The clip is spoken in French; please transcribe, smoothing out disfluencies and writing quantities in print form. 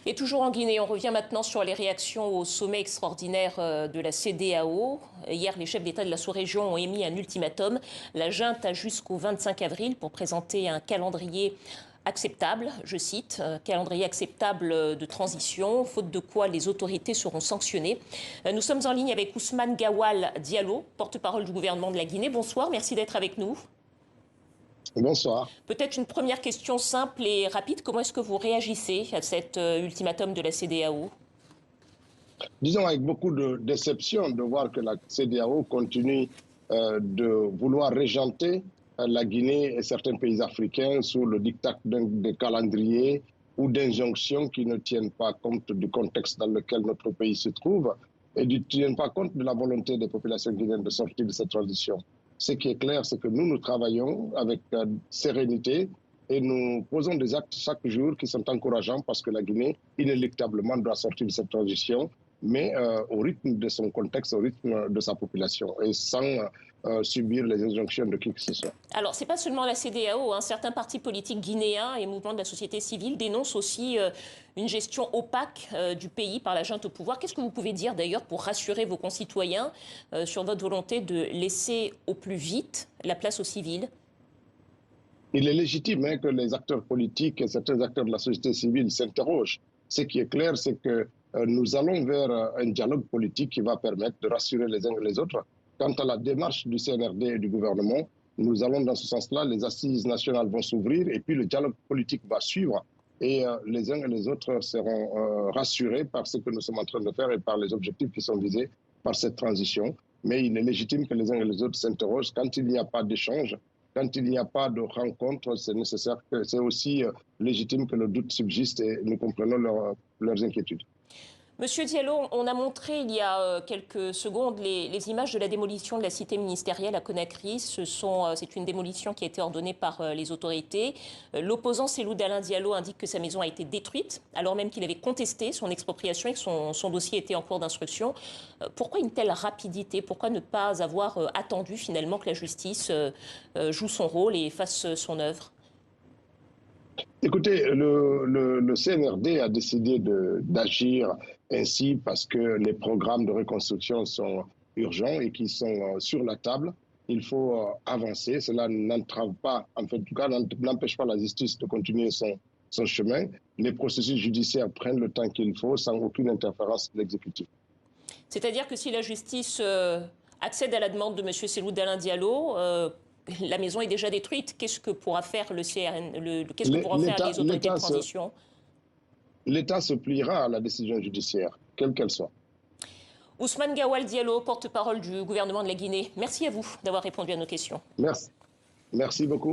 Et toujours en Guinée, on revient maintenant sur les réactions au sommet extraordinaire de la CEDEAO. Hier, les chefs d'État de la sous-région ont émis un ultimatum. La junte a jusqu'au 25 avril pour présenter un calendrier acceptable, je cite, calendrier acceptable de transition, faute de quoi les autorités seront sanctionnées. Nous sommes en ligne avec Ousmane Gawal Diallo, porte-parole du gouvernement de la Guinée. Bonsoir, merci d'être avec nous. Bonsoir. Peut-être une première question simple et rapide. Comment est-ce que vous réagissez à cet ultimatum de la CEDEAO? Disons avec beaucoup de déception de voir que la CEDEAO continue de vouloir régenter la Guinée et certains pays africains sous le diktat de calendrier ou d'injonctions qui ne tiennent pas compte du contexte dans lequel notre pays se trouve et ne tiennent pas compte de la volonté des populations guinéennes de sortir de cette transition. Ce qui est clair, c'est que nous travaillons avec sérénité et nous posons des actes chaque jour qui sont encourageants parce que la Guinée, inéluctablement, doit sortir de cette transition, mais au rythme de son contexte, au rythme de sa population et sans subir les injonctions de qui que ce soit. Alors, ce n'est pas seulement la CEDEAO, certains partis politiques guinéens et mouvements de la société civile dénoncent aussi une gestion opaque du pays par la junte au pouvoir. Qu'est-ce que vous pouvez dire d'ailleurs pour rassurer vos concitoyens sur votre volonté de laisser au plus vite la place aux civils? Il est légitime que les acteurs politiques et certains acteurs de la société civile s'interrogent. Ce qui est clair, c'est que nous allons vers un dialogue politique qui va permettre de rassurer les uns et les autres. Quant à la démarche du CNRD et du gouvernement, nous allons dans ce sens-là. Les assises nationales vont s'ouvrir et puis le dialogue politique va suivre. Et les uns et les autres seront rassurés par ce que nous sommes en train de faire et par les objectifs qui sont visés par cette transition. Mais il est légitime que les uns et les autres s'interrogent. Quand il n'y a pas d'échange, quand il n'y a pas de rencontre, c'est nécessaire, c'est aussi légitime que le doute subsiste et nous comprenons leurs inquiétudes. Monsieur Diallo, on a montré il y a quelques secondes les images de la démolition de la cité ministérielle à Conakry. C'est une démolition qui a été ordonnée par les autorités. L'opposant Cellou Dalein Diallo indique que sa maison a été détruite, alors même qu'il avait contesté son expropriation et que son dossier était en cours d'instruction. Pourquoi une telle rapidité? Pourquoi ne pas avoir attendu finalement que la justice joue son rôle et fasse son œuvre? Écoutez, le CNRD a décidé d'agir ainsi parce que les programmes de reconstruction sont urgents et qui sont sur la table. Il faut avancer. Cela n'entrave pas, en fait, en tout cas, n'empêche pas la justice de continuer son chemin. Les processus judiciaires prennent le temps qu'il faut sans aucune interférence de l'exécutif. C'est-à-dire que si la justice accède à la demande de M. Cellou Dalein Diallo, la maison est déjà détruite. Qu'est-ce que pourra faire qu'est-ce que pourront faire les autorités de transition? L'État se pliera à la décision judiciaire, quelle qu'elle soit. Ousmane Gawal Diallo, porte-parole du gouvernement de la Guinée. Merci à vous d'avoir répondu à nos questions. Merci. Merci beaucoup.